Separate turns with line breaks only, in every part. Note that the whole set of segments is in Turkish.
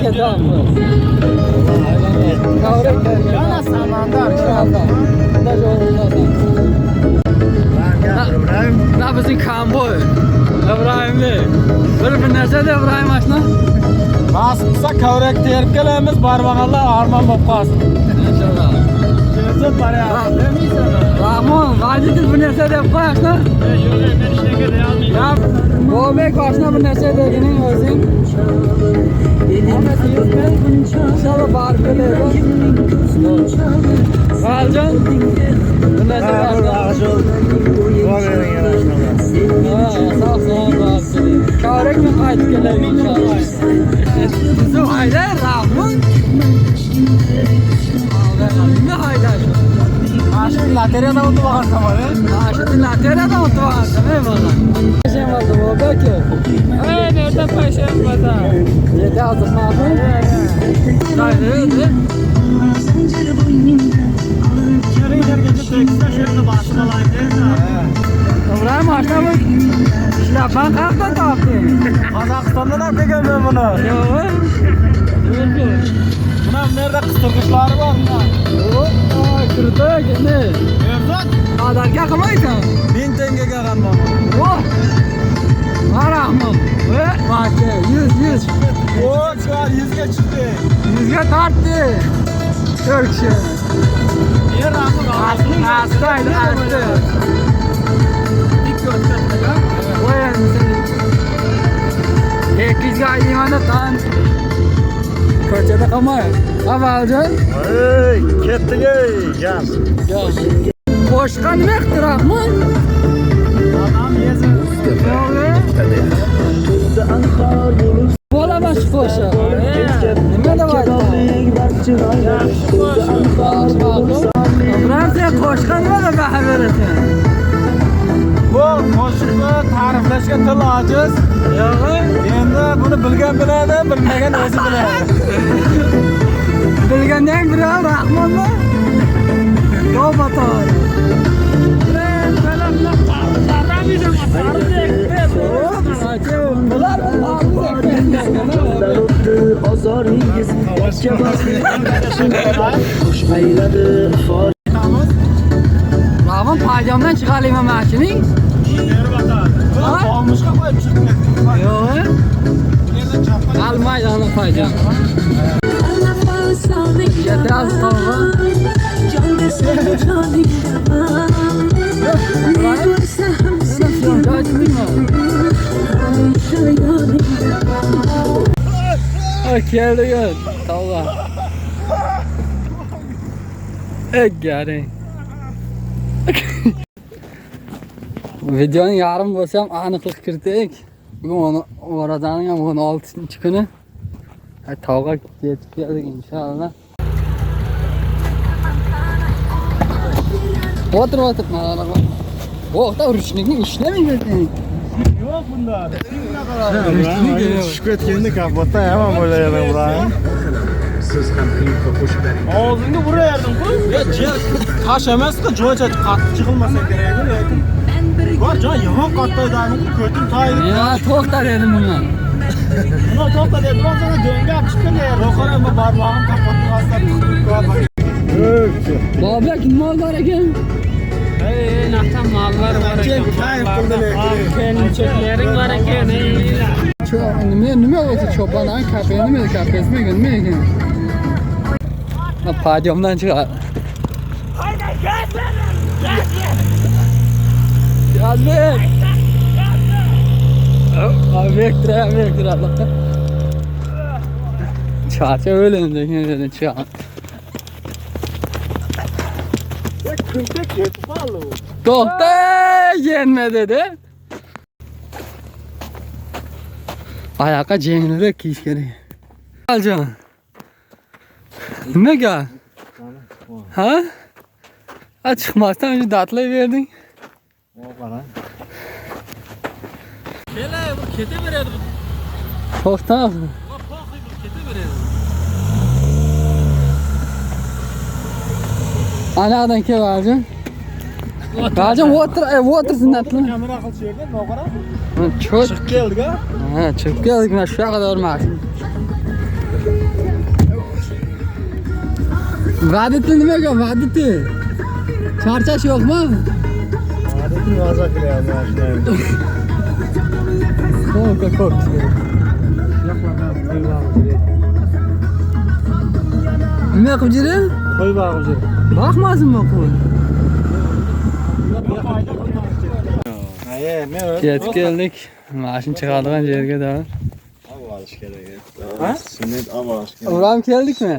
ketamiz. Kavrek yana samandar inshaalloh. Xudo yo'llasin. Na bizim kamboy. İbrahimlik. Bir narsa de İbrahim aşna. Nasılsa kavrek terip kelamiz, barmağanlar armon bo'lib qolsin. İnşallah. Kelsa barya. Rahmon, vaziyat bir narsa deb qo'y aşna. Yo'q, men ishga deyolmayman. Bobek aşna bir narsa degining o'zing. İnşallah barib keladi. G'aljon. Bir narsa bor. Sağ ol. Kavrek mi qaytib keladi inshaalloh. Bizim aile Rahman. Ne haydaş? Aşkın laterada oturmakta var ya. Aşkın laterada oturmakta ne var lan? Paşam vardı bu belki. Nerede paşam vardı? Yedi azık mı aldın? Haydi. Şöyle gece tekste şöyle başmalayım değil mi? İbrahim aşkına bak. Şlapan kalkta taktı. Kazakistan'dan atacağım ben bunu. Yok. Bunlar nerede kıstırmışları var bunlar? Yok. Kırdı ne? Nerede? Kadarga kımaysan? 1000 tenge kalmam. Oh. Arahmam. Ve bahçe 100. Oh çıkar 100'e çıktı. 100'e tarttı. Türkçe. Niye Rahman? Astaydı. İlk gösterdi ya. Oyan seni. 200'e ayımanda tan. Ko'chada qolmay. Avvaljon.
Ey, ketdik ey, gel.
Qo'shqa nima qildi Rahmon? Odam yezi. Bola baş qo'sha. Nima deb aytdi? Fransiya qo'shqa nima deb baho berasan? Bu qo'shiqni ta'riflashga til ojiz. Yo'q. Endi buni bilgan biladi, bilmagan o'zi biladi. Bilgandan biri Rahmonmi? Yo batar. Rahmon payjamdan chiqalaymi mashining? Olmuşqa qo'yib chiqdi. Yo'q. Almaydi ana payjam. Yeter sonra. Geldi gel. Tavla. Geldi. Videonun yarım bo'lsam aniqlik kiritik. Bugun Ramazonning ham 16-kuni. Tavga yetib keldik inshaalloh. Otur mana. O'qda urishlikning ishlamaydi. Yo'q bunda.
Tushib ketganda kapotda hamma bo'laydi Ibrahim. Siz ham klipga qo'shib bering.
Og'zingni urayardim-ku.
Tash emas-ku, joycha qattiq chiqilmasa kerak, lekin bor joy yomon qattiqdan ko'tim tayyor.
Ya to'xta dedim buni.
Buni to'xta dedim, sana dönga chiqqan yer. Ro'qara bu barmog'im kapotni hasta tutib
Bobek nima bor ekan?
Naqtan mallar var ekan. Kelin-cheklaring var ekan.
Nima o'zi cho'pondan kafe nima kafesmi nima ekan? Podyumdan chiqadi. Yazbek. Bektir. Çarşı öyle mi? Çarşı. To'xta, yenme dedi. Oyoqqa yengilroq kiyish kerak. Aljon. Nimaga? Ha? Chiqmasdan o'sha datlayverding.
qarang.
Kela bu ketaveradi.
To'xta.
Qo'rqib ketaveradi.
Anadan kel Aljon. Aljon o'tir zinnatli.
Kamera qilib yerda noqara.
Chiqib
keldik-a?
Ha, chiqib keldik. Mana shu yoqqa bormoqchi. Va'dati nimaga va'dati? Charchash yo'qmi?
Adetini vaza qilyapti mashinani.
Ko'k ko'k. Nima qilib jiri?
Qo'y bag'ib jir.
Baxmasinmi qo'y?
Aye, men o'z.
Ketib keldik. Mashina chiqadigan yerga da.
Avvalish kerak. Ha? Sunnet avvalish kerak.
Uram keldikmi?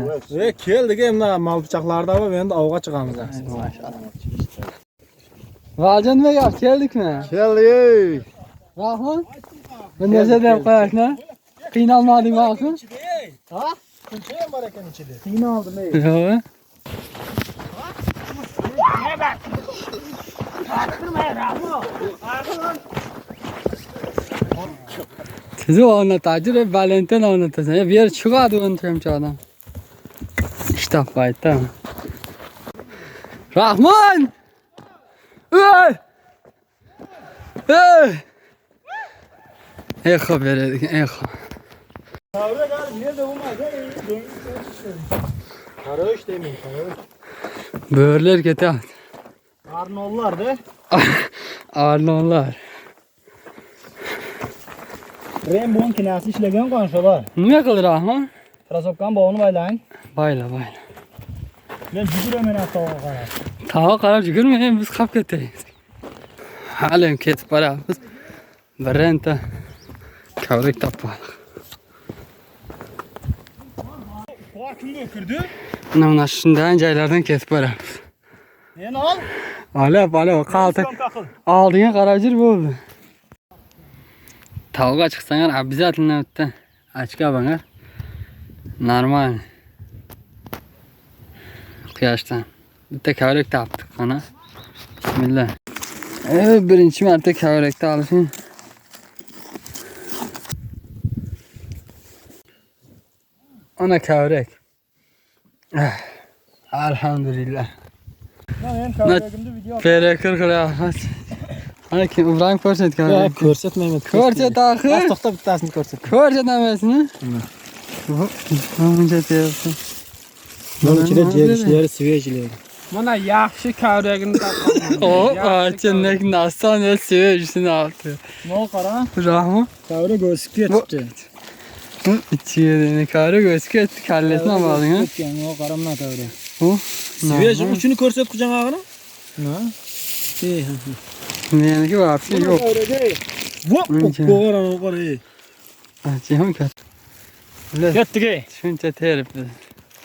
Keldik, mana mal pichoqlarda bor, endi ovga chiqamiz.
Maşallah. Valcan nima gap keldikmi?
Keldik.
Rahmat. Bir narsa deb qo'yashni. Qiynalmadingmi axir?
Ha? Kim bor ekan ichida? Qiynaldim ey.
Yo'q. Siz onu tacir Valentin anlatasın. Ya bir yer çıkardı onu temçadan. İşte fayda. Rahman! Ey! Ey! Ey haber edik, ey.
Kavra gel, nerede olmaz ey. Karış demeyin, karış.
Böğürler getir.
Arnollar da.
Arnonlar.
Rainbow kinasi ishlagan qonsholar.
Nima qildi Rahman?
Krasovkan bog'ini baylang.
Bayla bayla.
Men yuguraman avtoga qarab.
Tava qarab yugurmayın biz qolib ketaylik. Halim ketib boramiz. Birinta kavrak topmadik.
Qo'y kimga kirdi?
Mana shundan joylardan ketib boramiz.
Meni ol.
Olib qalti. Oldinga qarab jir bo'ldi. Tavga chiqsanlar обязательно bitta ochka bangar. Normal. Quyoshdan bitta kavrak topdik ana. Bismillah. Birinchi marta kavrakni olishim. Ana kavrak. Alhamdulillah.
Men kavragimni video
Perekir qilyapmiz. Ana kim İbrahim ko'rsat kavrak.
ko'rsatmayman.
Ko'rsat axir.
To'xta bittasini ko'rsat.
Ko'rsatamasini? Buncha deyapti.
Bunun ichida jelishlar, svejlar.
Mana yaxshi kavragini topdim.
O, açınlık nasıl ne sevgisini aldı.
No qara.
Rahmat.
Kavra o'sib ketibdi.
İçeri kavrak o'sib ketdi, kallesini olmading ha?
No qaramna kavra.
O,
Svej uchini ko'rsatqujan og'ini? Ha.
meniki вообще yo'q.
Bu qo'g'ara qora.
Acım kat.
Ketdik.
Shuncha teribdi.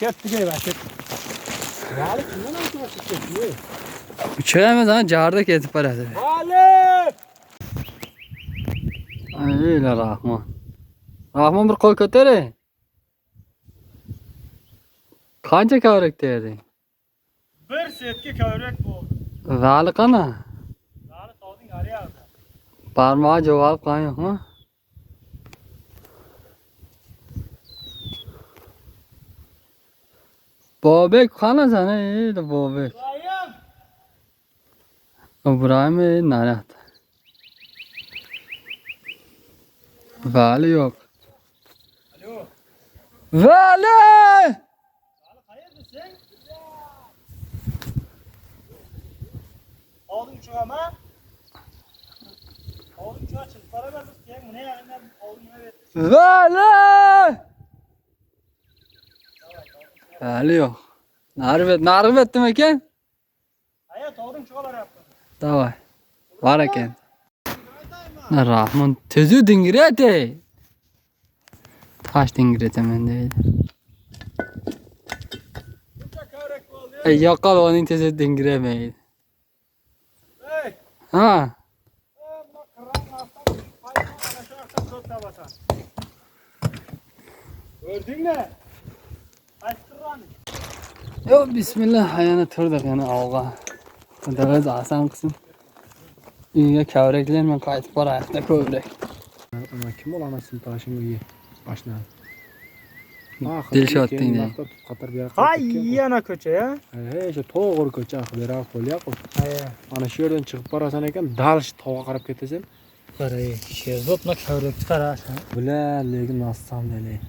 Ketdik va ketdik. Vali kimdan olib ketdi?
Uçayamaz ha, jarda ketib boradi.
Vali!
Ayla Rahman. Rahman bir qo'l ko'taring. Qancha kavrak terding?
Bir setga kavrak bo'ldi.
Vali qana?
Vali tog'ning ariyada.
Barmog'i javob qilgan yo'qmi? Bobek qana sana ey Bobek. İbrahim nerede? Vali yok.
Alo.
Vali!
Vali qayerdasan? Oldin chiqama. Oldin chiqib barabar biz keyin buni yaqindan oldin nima ber.
Vali! Vali yok. Narib etdim ekan?
Hayat oldin chiqaveryapti.
Davay. Var ekan. Rahman tezü dingirete. Taş dingiretaman deydi. Yo'qol uning tezü dingiremaydi.
Hey!
Ha.
Gördün mü? Açtırran.
Yo bismillah yana turdik yana ovga. Xudoga oson qilsin. Uyga kavraklar men qaytib borayapti ko'vrak.
Ana kim ol anasını taşımı iyi. Başına.
Dilshod deydi.
Hay yana ko'cha ya. He, şu to'g'ri ko'cha bera qo'lyapti. He. Ana shu yerdan chiqib borasan ekan, dal shu to'g'ri qarab ketasan. Qaray, sherzodni kavrakni qarasan. Bular lekin nassam dele.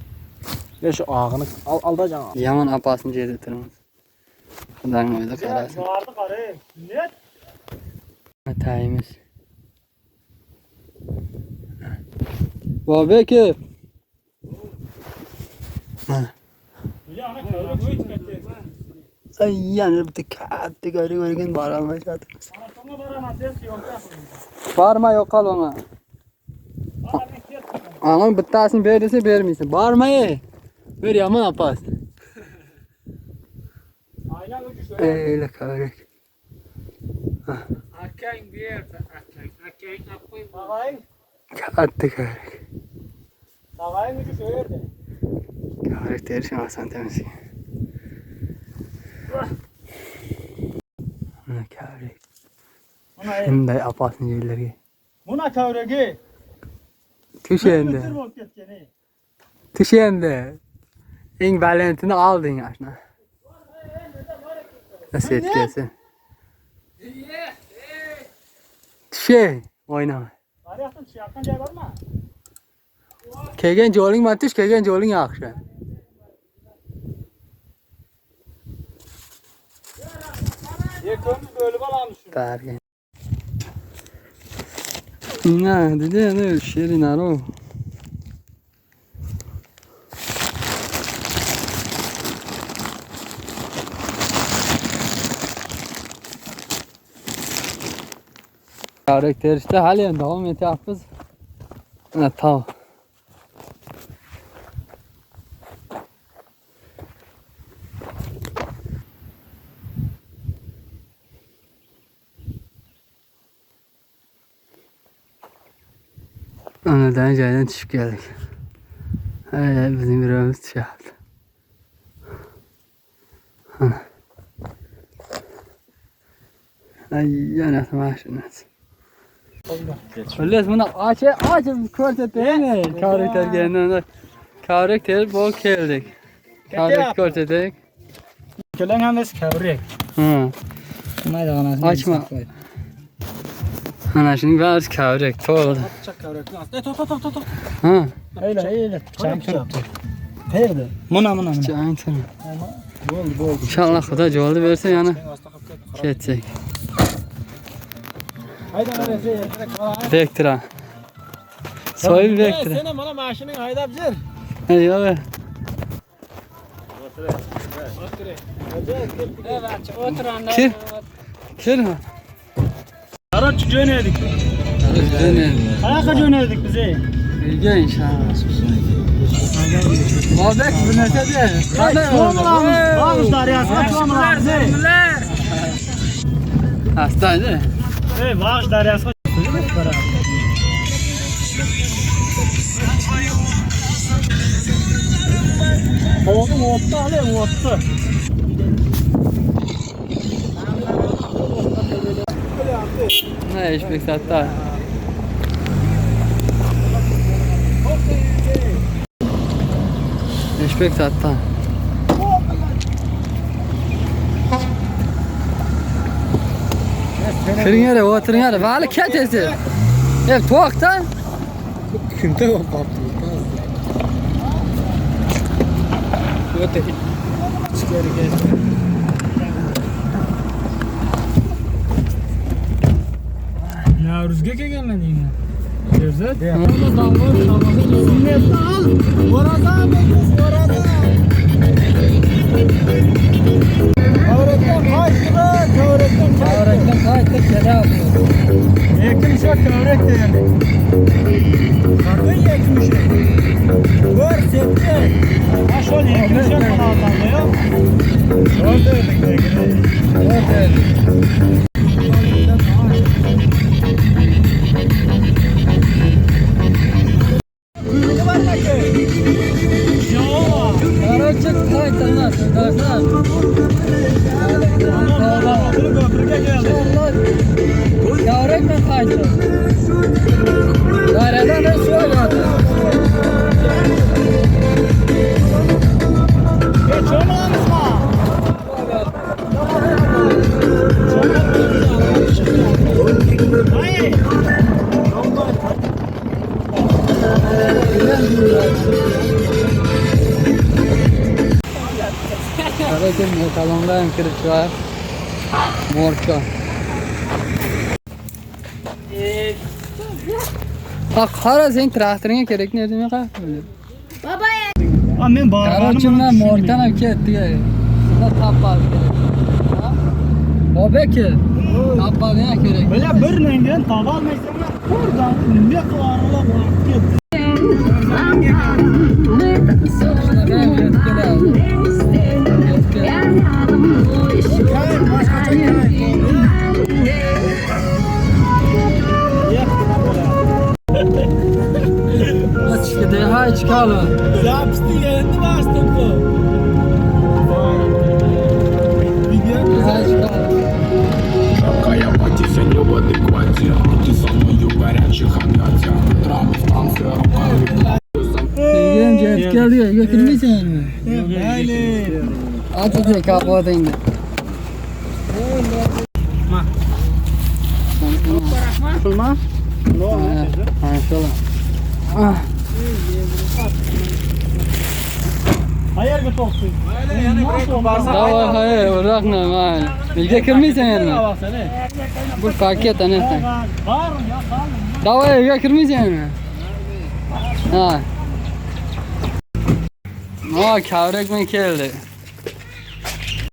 Ya şu ağını aldacan.
Yaman apasini jedi turibmiz. Xudoning o'zi qarasin.
Vardı qarı. Net.
Atayimiz. Bobeki.
Yana kövrek o'yit ketdi.
Ay yana bitta katta gari ko'rgan borolmayapti.
Sonra baraman sen yolda.
Borma yo'q qol ona. Ana bittasini ber desa bermaysan. Bormay. Ber yomon opas.
Aylan ucu şöyle.
Eyla kavrek.
Akang berdi, akang qo'y.
Ağayın.
Katta kavrek.
Ağayın ucu şöyle.
Kavrek terişin asan temizlik. Ana kavrek.
Ona
Shunday opasini yerlarga.
buna kövregi.
Tush endi.
Bitir bo'lib ketgani.
Tush endi. Eng balandini olding ashna. Nasıl etkisi? Oynama.
Qarayapsan, chiqayotgan joy bormi?
Kelgan jo'ling matish, kelgan jo'ling yaxshi.
Yeko'miz bo'lib olamiz shuni.
Barga. Ina, dedi ne sherin aro. Karakteriste halen devam etyapmiz. Ana tamam. Anadan joydan tushib keldik. Bizning birimiz tushyapti. Yana mashinasi. Xullas buni ochib ko'rsataymi? Karakterga endi karakter bo'lib keldik. Karakter ko'rsatak.
Kelanganimiz kövrek.
Ha.
Mayda g'anasini.
Ochma. Ana shuning bari kavrek to'g'ri.
Çak kövrek. To'xta.
Ha.
Eyla. Çam turibdi. Qayerda? Mana.
Chang.
Bo'ldi.
Inshaalloh Xudo yo'lni bersa yana ketsak.
Hayda qarasa,
Vektra. Soyil Vektra.
Sen mana mashinani haydab yur.
Yo'q.
O'tiranda.
Kirma.
Araç jo'nadik. Qayoqqa jo'nadik biz?
Uyga inshaalloh. Bobek bu narsa de.
Vamos daryosiga cho'milamiz.
Astaydi.
Vag'sh daryosiga Oğlum ottu hali ottu.
Ne iş bekletti? İş bekletti. Kırın yere, oturun yere. Vali ketesi. Hep tuğakta.
Kimde o kaptı? Öte. İçeri gel. Ya rüzgar kelganlar deyman. Sherzod. Hamma davlat namozini sunnatni al. Borasan, borasan. Kavrakdan qaytdi, kelyapti. Yekimsha kavrak derdi. Qanday yekimsha? Ko'rsatdi. Ashol yekimsha qilganlar yo. Ko'rdik degani. Ko'rdik. Kuyruğu var mı ki? Yok.
Karakçı kayıtlar. Dersler.
Anam, köprüge geldi.
Kavrakla kayıtlar. Daireden de su geldi.
Geçemez mi? Hayır.
Karaki motalonda ham kirib chiqar. Morka. Qara sen traktoringga kerak ne edimi qa?
Ha men borganim.
Короче, men morkan ham ketdi. Sizga tappal kerak. Bobeki. Tappal ham kerak.
Böyle bir nengen tava almaysan buradan ne qilorlar ketdi.
Hay çıkalım.
Zapsti endi bastım bu.
Hay çıkalım.
Какая потиса не в адеквате. Ты со мною в горячих объятиях. Утром в танце руками.
Gelin gelip geldi. Götürmeyeceksin mi?
Hayli.
Aç hadi kapatın.
Pulma?
Ha şöyle. Ah.
Hayır götürsün. Yani
Davay hayır bırakma man. Bilge kirmeysen yani. Bu paket anne.
Var ya var.
Davay bilge kirmeysen mi? Ha. Kavrek mi keldi?